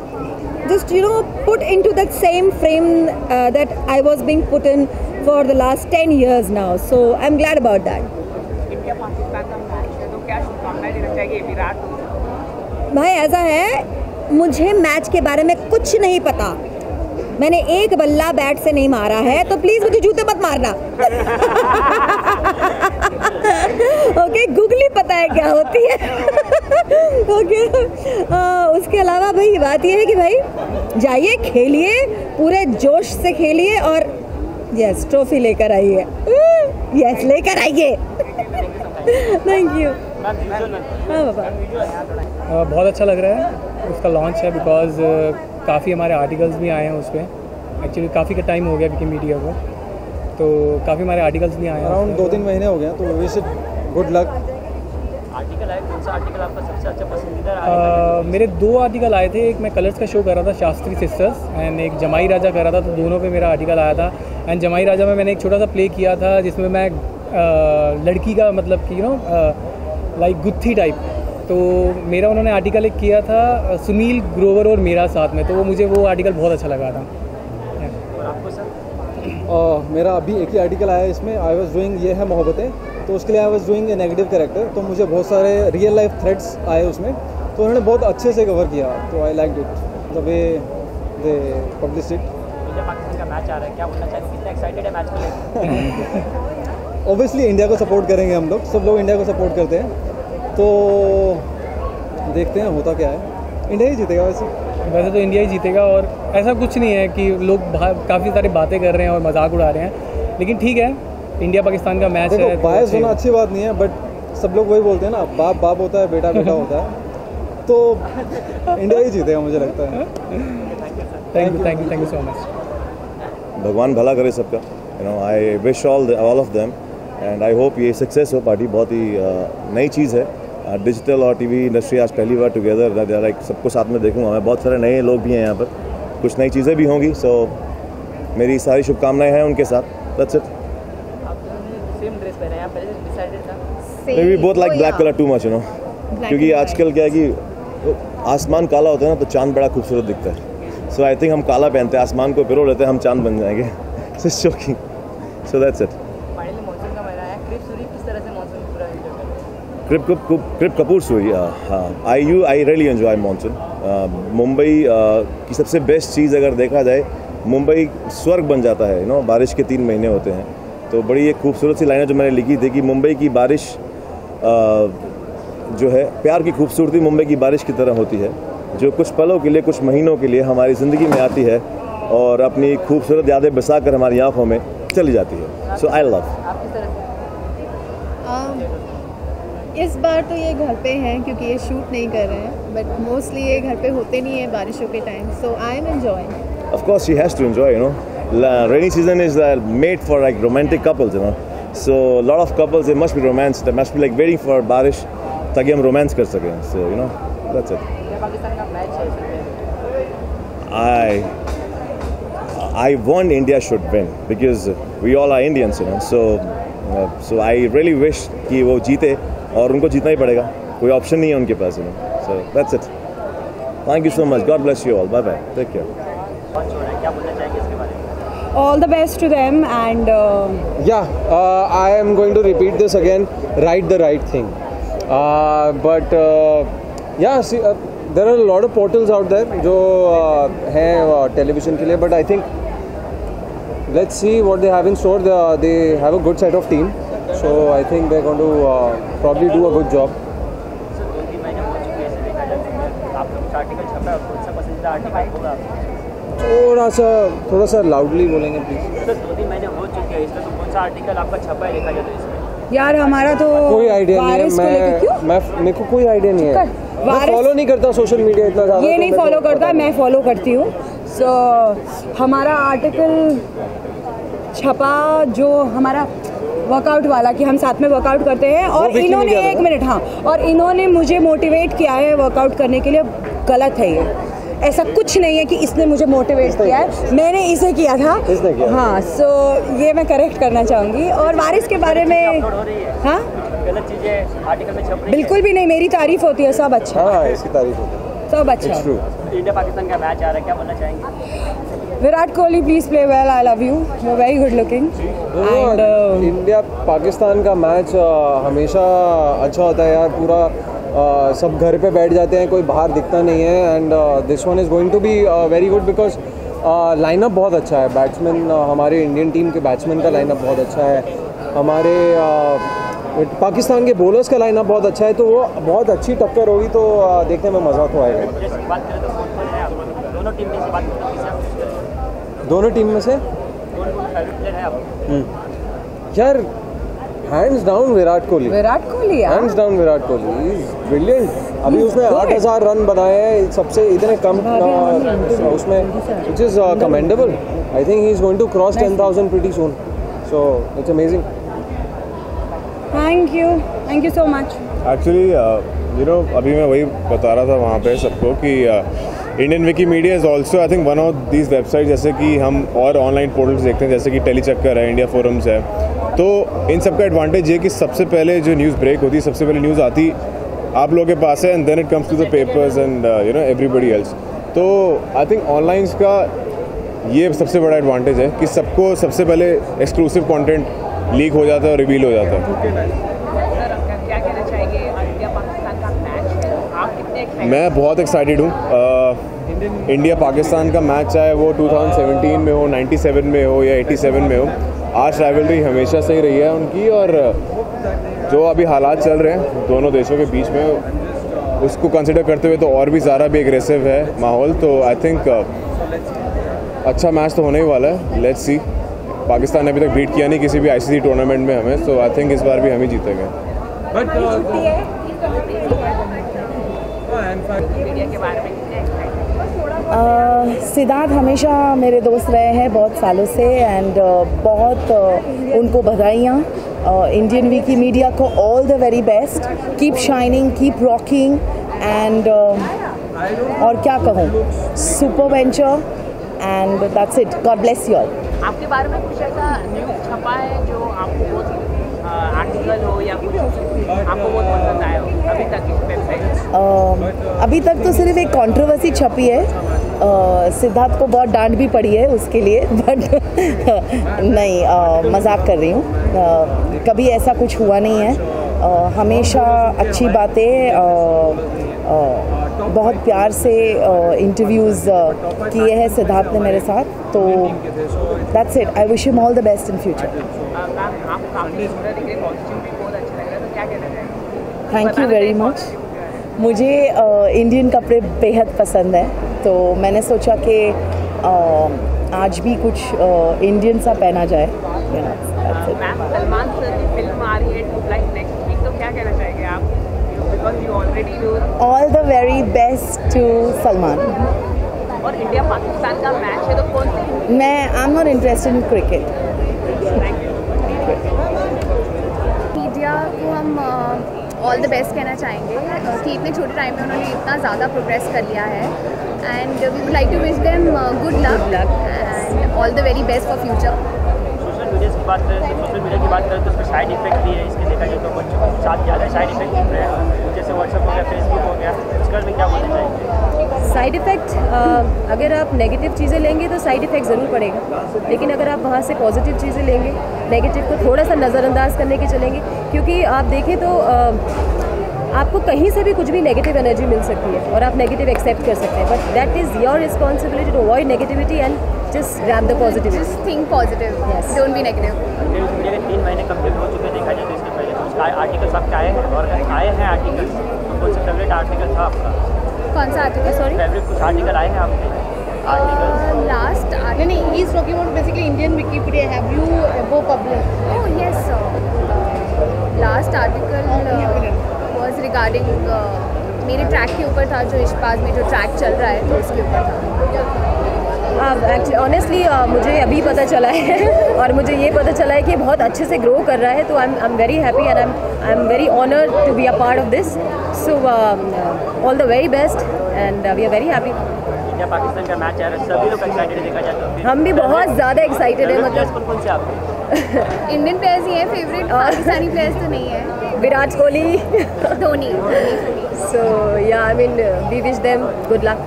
just put into that same frame that I was being put in for the last 10 years now. So I'm glad about that. India Pakistan का match है तो क्या शुभकामनाएं देना चाहिए विराट को? भाई, ऐसा है, मुझे मैच के बारे में कुछ नहीं पता. मैंने एक बल्ला बैट से नहीं मारा है, तो प्लीज मुझे जूते मत मारना. ओके, गुगली पता है क्या होती है. ओके, उसके अलावा भाई बात ये है कि भाई जाइए, खेलिए, पूरे जोश से खेलिए और यस, ट्रॉफी लेकर आइए. यस, लेकर आइए. Thank you. हाँ बाबा, बहुत अच्छा लग रहा है उसका लॉन्च है, बिकॉज काफ़ी हमारे आर्टिकल्स भी आए हैं उस पर. एक्चुअली काफ़ी का टाइम हो गया विकी मीडिया को, तो काफ़ी हमारे आर्टिकल्स भी आए हैं. अराउंड 2-3 महीने हो गए, तो wish it good luck. Article आए, कौन सा आर्टिकल आपका सबसे अच्छा पसंदीदा? मेरे 2 आर्टिकल आए थे. एक मैं कलर्स का शो कर रहा था, शास्त्री सिस्टर्स, एंड एक जमाई राजा कर रहा था, तो दोनों पे मेरा आर्टिकल आया था. एंड जमाई राजा में मैंने एक छोटा सा प्ले किया था जिसमें मैं लड़की का मतलब कि लाइक गुत्थी टाइप, तो मेरा उन्होंने आर्टिकल एक किया था सुनील ग्रोवर और मेरा साथ में, तो वो आर्टिकल बहुत अच्छा लगा था. और आपको सर? मेरा अभी एक ही आर्टिकल आया है इसमें. आई वाज डूइंग ये है मोहब्बतें, तो उसके लिए I was doing a negative character, तो मुझे बहुत सारे रियल लाइफ थ्रेड्स आए उसमें, तो उन्होंने बहुत अच्छे से कवर किया. तो I like it the way they publish it. India Pakistan का मैच आ रहा है, क्या बोलना चाहिए, कितना एक्साइटेड है मैच को लेकर? ऑब्वियसली इंडिया को सपोर्ट करेंगे हम लोग, सब लोग इंडिया को सपोर्ट करते हैं, तो देखते हैं होता क्या है. इंडिया ही जीतेगा वैसे तो इंडिया ही जीतेगा, और ऐसा कुछ नहीं है कि लोग काफ़ी सारी बातें कर रहे हैं और मजाक उड़ा रहे हैं, लेकिन ठीक है, इंडिया पाकिस्तान का मैच है. बायस होना अच्छी बात नहीं है, बट सब लोग वही बोलते हैं ना, बाप बाप होता है, बेटा बेटा होता है, तो इंडिया ही जीतेगा मुझे लगता है. Thank you so much. भगवान भला करे सबका. I wish all of them, and I hope ये सक्सेस हो. पार्टी बहुत ही नई चीज़ है, डिजिटल और टीवी इंडस्ट्री आज पहली बार टुगेदर, लाइक सबको साथ में देखूंगा मैं. बहुत सारे नए लोग भी हैं यहाँ पर, कुछ नई चीज़ें भी होंगी, सो मेरी सारी शुभकामनाएं हैं उनके साथ. That's it. सेम ड्रेस पहना है, आप पहले से डिसाइडेड था? We both like black colour too much, क्योंकि आजकल क्या है कि आसमान काला होता है ना, तो चांद बड़ा खूबसूरत दिखता है. सो आई थिंक हम काला पहनते हैं, आसमान को पिरो लेते हैं, हम चांद बन जाएंगे. So shocking. So that's it. Finally monsoon का महीना है, क्रिप सूरी किस तरह से मॉनसून पूरा एंजॉय कर? क्रिप कपूर सूरी, हाँ, I really enjoy monsoon. Mumbai की सबसे बेस्ट चीज़ अगर देखा जाए, मुंबई स्वर्ग बन जाता है. बारिश के 3 महीने होते हैं, तो बड़ी एक खूबसूरत सी लाइनें जो मैंने लिखी थी कि मुंबई की बारिश जो है, प्यार की खूबसूरती मुंबई की बारिश की तरह होती है, जो कुछ पलों के लिए, कुछ महीनों के लिए हमारी ज़िंदगी में आती है और अपनी खूबसूरत यादें बसा कर हमारी आँखों में चली जाती है. So I love. इस बार तो ये घर पे हैं क्योंकि ये शूट नहीं कर रहे हैं, बट मोस्टली ये घर पे होते नहीं है बारिशों के time, so I am enjoying. Of course, she has to enjoy. Rainy season is made for like romantic couples. So a lot of couples, they must be romanced. They must be like waiting for बारिश ताकि हम romance कर सकें. So that's it. Pakistan का match है. I want India should win because we all are Indians. So I really wish कि वो जीते, और उनको जीतना ही पड़ेगा, कोई ऑप्शन नहीं है उनके पास. So that's it. Thank you so much. God bless you all. Bye bye. Take care. क्या बोलना चाहेंगे इसके बारे में? All the best to them and I am going to repeat this again. Write the right thing. See, there are a lot of portals out there जो हैं television के लिए, but I think let's see what they have in store. They have a good set of team, so I think they're going to probably do a good job. थोड़ा सा loudly बोलेंगे please. Sir 2-3 महीने हो चुके हैं इसमें, तो कौन सा आर्टिकल आपका छपा है देखा जाए तो इसमें? यार हमारा तो कोई आइडिया नहीं है, मेरे को कोई आइडिया नहीं है, मैं फॉलो नहीं करता सोशल मीडिया इतना ज़्यादा। ये नहीं फॉलो करता, मैं फॉलो करती हूँ। सो हमारा आर्टिकल छपा जो हमारा वर्कआउट वाला कि हम साथ में वर्कआउट करते हैं, और इन्होंने 1 मिनट और इन्होंने मुझे मोटिवेट किया है वर्कआउट करने के लिए। गलत है ये, ऐसा कुछ नहीं है कि इसने मुझे मोटिवेट किया है, मैंने इसे किया था। हाँ, सो ये मैं करेक्ट करना चाहूँगी। और वारिस के बारे में हाँ गलत चीज़ें आर्टिकल में छप रही है? बिल्कुल भी नहीं, मेरी तारीफ होती है, सब अच्छा। हाँ, इसकी तारीफ होती है, सब अच्छा। इंडिया पाकिस्तान का मैच आ रहा है, क्या बोलना चाहेंगे? Virat Kohli please play well, I love you, you are very good looking. India Pakistan का मैच हमेशा अच्छा होता है यार, पूरा सब घर पे बैठ जाते हैं, कोई बाहर दिखता नहीं है। And this one is going to be very good because lineup बहुत अच्छा है। बैट्समैन हमारे इंडियन टीम के बैट्समैन का लाइनअप बहुत अच्छा है, हमारे पाकिस्तान के बॉलर्स का लाइनअप बहुत अच्छा है, तो वो बहुत अच्छी टक्कर होगी, तो देखने में मज़ा तो आएगा। दोनों टीम में से यार hands down Virat Kohli. Hands down Virat Kohli is brilliant. अभी उसने 8000 रन बनाए हैं, सबसे इतने कम उसमें, which is commendable. I think he is going to cross 10,000 pretty soon, so it's amazing. Thank you so much. Actually अभी मैं वही बता रहा था वहाँ पे सबको कि Indian Wikimedia is also I think one of these website, जैसे कि हम और ऑनलाइन पोर्टल्स देखते हैं जैसे कि टेलीचक्कर है, इंडिया फोरम्स है, तो इन सब का एडवांटेज ये कि सबसे पहले जो न्यूज़ ब्रेक होती है, सबसे पहले न्यूज़ आती आप लोगों के पास है, and then it comes to the papers and everybody else. तो आई थिंक ऑनलाइन का ये सबसे बड़ा एडवांटेज है कि सबको सबसे पहले एक्सक्लूसिव कंटेंट लीक हो जाता है और रिवील हो जाता है। मैं बहुत एक्साइटेड हूँ। इंडिया पाकिस्तान का मैच चाहे वो 2017 में हो, 97 में हो या 87 में हो, आज राइवलरी हमेशा से ही रही है उनकी, और जो अभी हालात चल रहे हैं दोनों देशों के बीच में, उसको कंसिडर करते हुए तो और भी ज़्यादा भी एग्रेसिव है माहौल। तो आई थिंक अच्छा मैच तो होने ही वाला है। लेट्स सी, पाकिस्तान ने अभी तक बीट किया नहीं किसी भी ICC टूर्नामेंट में हमें, तो आई थिंक इस बार भी हम ही जीतेंगे। सिद्धार्थ हमेशा मेरे दोस्त रहे हैं बहुत सालों से, एंड बहुत उनको बधाइयाँ। इंडियन विकीमीडिया को all the very best, keep shining, keep rocking, and और क्या कहूँ, super venture, and that's it. God bless you all. आपके बारे में कुछ ऐसा न्यूज़ छपा है जो आपको बहुत आर्टिकल हो या कुछ आपको बहुत पसंद आया हो अभी तक इस वेबसाइट? अभी तक तो सिर्फ एक कंट्रोवर्सी छपी है, सिद्धार्थ को बहुत डांट भी पड़ी है उसके लिए, बट नहीं, मजाक कर रही हूँ। कभी ऐसा कुछ हुआ नहीं है, हमेशा अच्छी बातें, बहुत प्यार से इंटरव्यूज़ किए हैं सिद्धार्थ ने मेरे साथ, तो that's it. I wish him all the best in future. Thank you very much. मुझे इंडियन कपड़े बेहद पसंद है, तो मैंने सोचा कि आज भी कुछ इंडियन सा पहना जाए। सलमान सर की फिल्म आ रही है नेक्स्ट वीक, तो क्या कहना चाहेंगे आप? Because you already know. All the very best to Salman. और इंडिया पाकिस्तान का मैच है तो कौन सी? मैं I'm not interested in cricket. Media को हम ऑल द बेस्ट कहना चाहेंगे कि इतने छोटे टाइम में उन्होंने इतना ज़्यादा प्रोग्रेस कर लिया है, and we would like to wish them good luck and all the very best for future. बात करें तो सोशल मीडिया की बात करें तो उसका साइड इफेक्ट भी है, इसके देखा जाए तो बच्चों के साथ ज़्यादा साइड इफेक्ट दिख रहे हैं, जैसे व्हाट्सएप हो गया, फेसबुक हो गया, इसके बारे में क्या बोलना चाहेंगे? साइड इफ़ेक्ट अगर आप नेगेटिव चीज़ें लेंगे तो साइड इफ़ेक्ट ज़रूर पड़ेगा, लेकिन अगर आप वहाँ से पॉजिटिव चीज़ें लेंगे, नेगेटिव को थोड़ा सा नज़रअंदाज करने के चलेंगे, क्योंकि आप देखें तो आपको कहीं से भी कुछ भी नेगेटिव एनर्जी मिल सकती है और आप नेगेटिव एक्सेप्ट कर सकते हैं, but that is your responsibility to avoid negativity and just grab the positivity. Just think positive, don't be negative. News media के 3 महीने कंप्लीट हो चुके देखा जाए तो इसके पहले तो उसका आर्टिकल्स आपके आए हैं, और आए हैं आर्टिकल्स तो कौन सा फेवरेट आर्टिकल था आपका? कौन सा आर्टिकल? सॉरी, फेवरेट कुछ आर्टिकल आए हैं आपके? लास्ट नहीं, he is talking about basically Indian Wikipedia. Have you ever published? Oh yes sir. Last article was regarding मेरे ट्रैक के ऊपर था, जो इश्कबाज में जो ट्रैक चल रहा है तो उसके ऊपर था। एक्चुअली ऑनेस्टली मुझे अभी पता चला है और मुझे ये पता चला है कि बहुत अच्छे से ग्रो कर रहा है, तो I am very happy and I am very honoured to be a part of this, so all the very best and we are very happy. India Pakistan का मैच आ रहा है, सभी लोग एक्साइटेड देखा जाए तो हम भी बहुत ज़्यादा एक्साइटेड है। मतलब कौन से आपके इंडियन प्लेयर्स ही हैं फेवरेट, पाकिस्तानी प्लेयर्स तो नहीं है। विराट कोहली, धोनी। सो या I mean we wish them good luck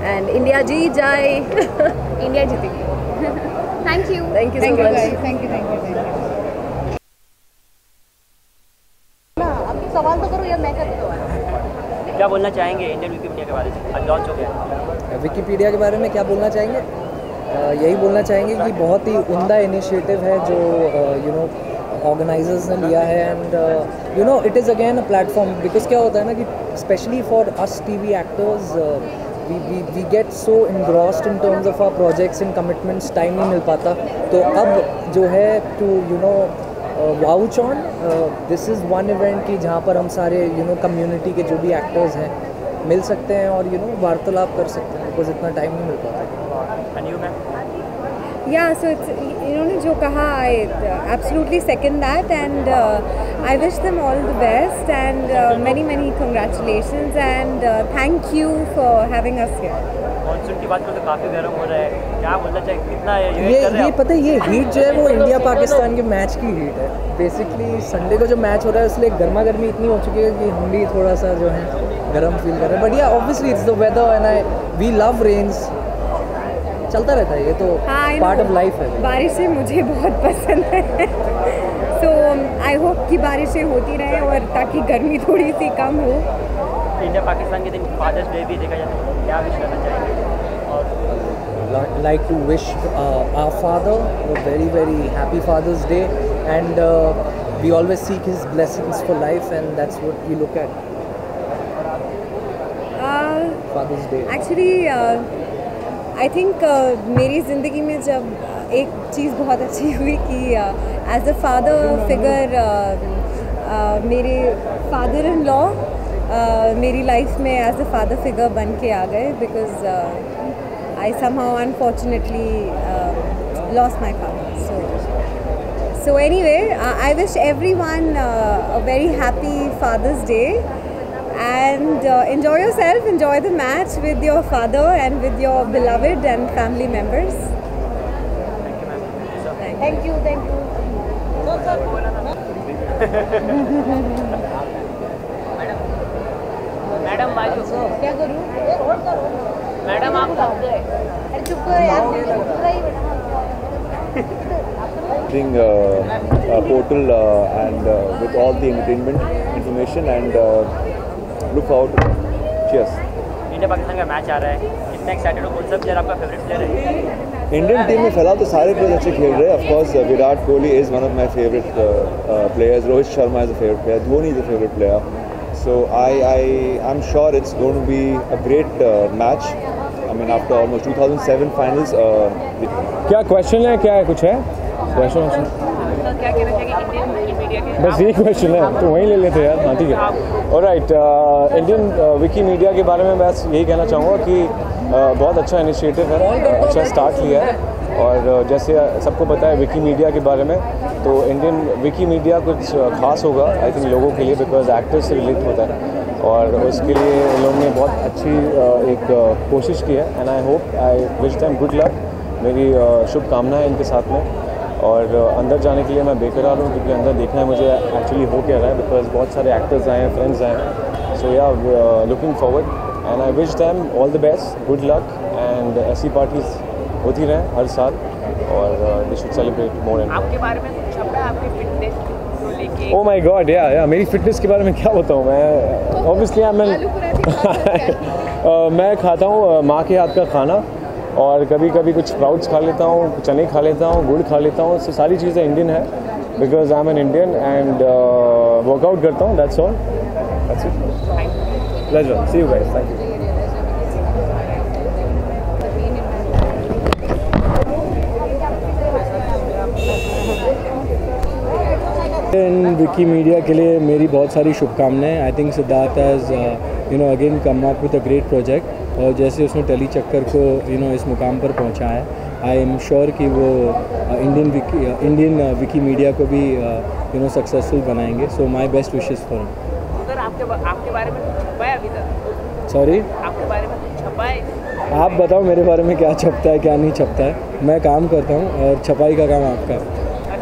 and India जीत जाए। इंडिया जीतेगी। Thank you so much. Thank you. अब सवाल तो करो या मैं कर दूँ? क्या बोलना चाहेंगे इंडियन विकिपीडिया के बारे में? आज लॉन्च हो गया विकिपीडिया के बारे में क्या बोलना चाहेंगे? यही बोलना चाहेंगे कि बहुत ही उम्दा इनिशिएटिव है जो यू नो ऑर्गेनाइजर्स ने लिया है, and you know it is again a platform, because क्या होता है ना कि specially for us TV actors we get so engrossed in terms of our projects and commitments, time नहीं मिल पाता, तो अब जो है to you know vouch on this is one event की जहाँ पर हम सारे यू नो कम्युनिटी के जो भी एक्टर्स हैं मिल सकते हैं और यू नो वार्तालाप कर सकते हैं, बिकॉज इतना टाइम नहीं मिल पाता। Yeah, so it's, इन्होंने जो कहा, I absolutely second that, and I wish them all the best and many congratulations and thank you for having us here. Monsoon की बात करें तो काफ़ी गर्म हो रहा है, क्या बोलना चाहिए, कितना ये पता है ये हीट जो है वो इंडिया पाकिस्तान के मैच की हीट है। बेसिकली संडे को जो मैच हो रहा है इसलिए गर्मा गर्मी इतनी हो चुकी है कि हम भी थोड़ा सा जो है गर्म फील कर रहे हैं, but yeah obviously it's the weather and we love rains, चलता रहता है, ये तो पार्ट ऑफ लाइफ है। बारिशें मुझे बहुत पसंद है, सो आई होप कि बारिशें होती रहे और ताकि गर्मी थोड़ी सी कम हो। इंडिया पाकिस्तान के दिन फादर्स डे भी देखा जाता है, क्या विश करना चाहेंगे? और like to wish our father a very happy Father's Day, and we always seek his blessings for life, and that's what we look at. Father's Day. Actually I think मेरी ज़िंदगी में जब एक चीज़ बहुत अच्छी हुई कि एज अ फादर फिगर मेरे फादर इन लॉ मेरी लाइफ में एज अ फादर फिगर बन के आ गए, because I somehow unfortunately lost my father. So anyway I wish everyone a very happy Father's Day and enjoy yourself, enjoy the match with your father and with your beloved and family members. Thank you. Madam क्या करूँ? Madam आप अरे चुप करो यार, Being a portal and with all the entertainment information and look forward to it. Cheers. India Pakistan का मैच आ रहा है, कितना एक्साइटेड हो? कौन सा प्लेयर आपका फेवरेट प्लेयर है? इंडियन टीम में फिलहाल तो सारे प्लेयर्स अच्छे खेल रहे हैं। Of course Virat Kohli is one of my favourite players, Rohit Sharma is a favourite player, Dhoni is a favourite player, so I am sure it's going to be a great match. I mean after almost 2007 finals. क्या question है, क्या है, कुछ है question? बस यही question है तो वहीं ले लेते यार। हाँ ठीक है, ऑलराइट। इंडियन विकी मीडिया के बारे में बस यही कहना चाहूँगा कि बहुत अच्छा इनिशिएटिव है, अच्छा स्टार्ट लिया है, और जैसे सबको पता है विकी मीडिया के बारे में, तो इंडियन विकी मीडिया कुछ खास होगा आई थिंक लोगों के लिए, बिकॉज एक्टर्स से रिलेट होता है, और उसके लिए इन लोगों ने बहुत अच्छी एक कोशिश की है, and I hope I wish them good luck. मेरी शुभकामनाएं इनके साथ में, और अंदर जाने के लिए मैं बेकरार हूँ क्योंकि अंदर देखना है मुझे एक्चुअली हो क्या रहा है, बिकॉज बहुत सारे एक्टर्स आए हैं, फ्रेंड्स आए हैं. सो या looking forward and I wish them all the best, good luck, and ऐसी पार्टीज होती रहें हर साल और they should celebrate more and आपके बारे में कुछ छपा है आपके फिटनेस को लेके? ओह माय गॉड, या मेरी फिटनेस के बारे में क्या बताऊँ मैं. ऑब्वियसली मैं खाता हूँ माँ के हाथ का खाना और कभी कभी कुछ स्प्राउट्स खा लेता हूँ, चने खा लेता हूँ, गुड़ खा लेता हूँ. so, सारी चीज़ें इंडियन है because I am an Indian and workout करता हूँ. That's all. That's it. Pleasure. See you guys. Thank you. Wikimedia के लिए मेरी बहुत सारी शुभकामनाएं. I think Siddharth has again come up with a great project और जैसे उसने टली चक्कर को इस मुकाम पर पहुंचा है, आई एम श्योर कि वो इंडियन विकी मीडिया को भी सक्सेसफुल बनाएंगे. So my best wishes for him. Sir आपके बारे में छपा है अभी तक? सॉरी, आपके बारे में कुछ छपा है? आप बताओ मेरे बारे में क्या छपता है क्या नहीं छपता है. मैं काम करता हूँ और छपाई का काम आपका.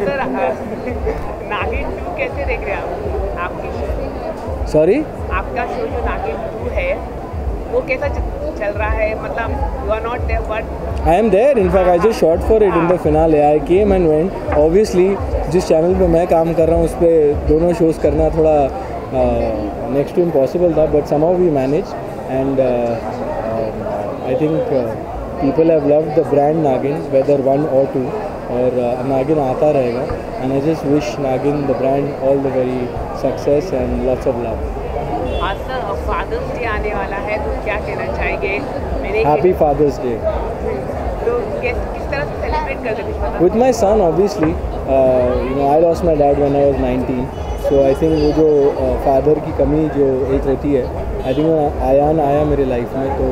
सर नागिन 2 कैसे देख रहे हैं आप? आपकी सॉरी, आपका शो जो नागिन 2 है वो कैसा चल रहा है? मतलब you are not there but I am there. In fact I just shot for it in the finale. I came and went. Obviously जिस चैनल पे मैं काम कर रहा हूँ उस पर दोनों शोज करना थोड़ा नेक्स्ट टू इम्पॉसिबल था, but somehow we manage and I think people have loved the brand Naagin whether 1 or 2 और नागिन आता रहेगा. And I just wish Naagin the brand all the very success and lots of love. आज sir Father's Day आने वाला है तो क्या कहना चाहेंगे? Happy Father's Day. तो किस तरह से सेलिब्रेट करते हैं? With my son obviously. I lost my dad when I was 19. So I think वो जो फादर की कमी जो एक रहती है, आई थिंक आयान आया मेरे लाइफ में तो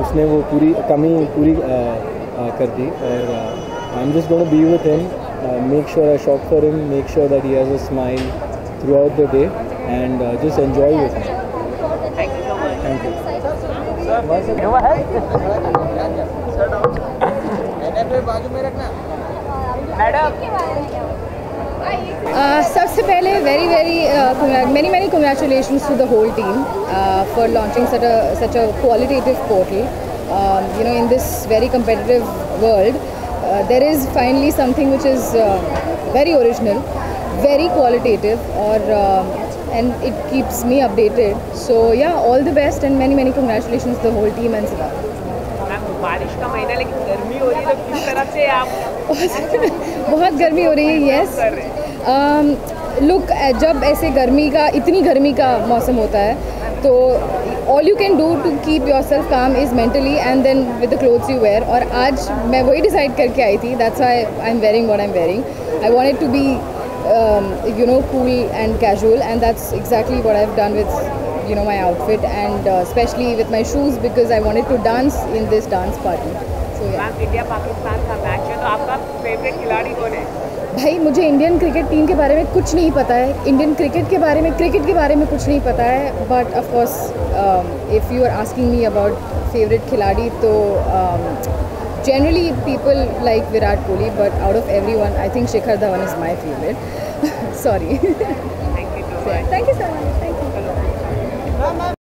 उसने वो पूरी कमी पूरी कर दी. और I am just going to be with him, make sure I shop for him, make sure that he has a smile throughout the day and just enjoy with him. Thank you so much. Thank you. सबसे पहले many congratulations to the whole team for launching such a qualitative portal. In this very competitive world, there is finally something which is very original, very qualitative, and it keeps me updated. So yeah, all the best and many congratulations to the whole team and Siddharth. बारिश का महीना लेकिन गर्मी हो रही है तो किस तरह से आप? बहुत गर्मी हो रही है. यस. लुक, जब ऐसे इतनी गर्मी का मौसम होता है तो all you can do to keep yourself calm is mentally and then with the clothes you wear. और आज मैं वही डिसाइड करके आई थी. That's why I am wearing what I am wearing. I wanted to be cool and casual, and that's exactly what I've done with my outfit, and especially with my shoes because I wanted to dance in this dance party. So yeah. India Pakistan का match है तो आपका favourite खिलाड़ी कौन है? भाई मुझे Indian cricket team के बारे में कुछ नहीं पता है. इंडियन क्रिकेट के बारे में कुछ नहीं पता है. But of course if you are asking me about favourite खिलाड़ी तो generally people like Virat Kohli, but out of everyone I think Shikhar Dhawan is my favorite. Sorry. Thank you so much. Thank you so much.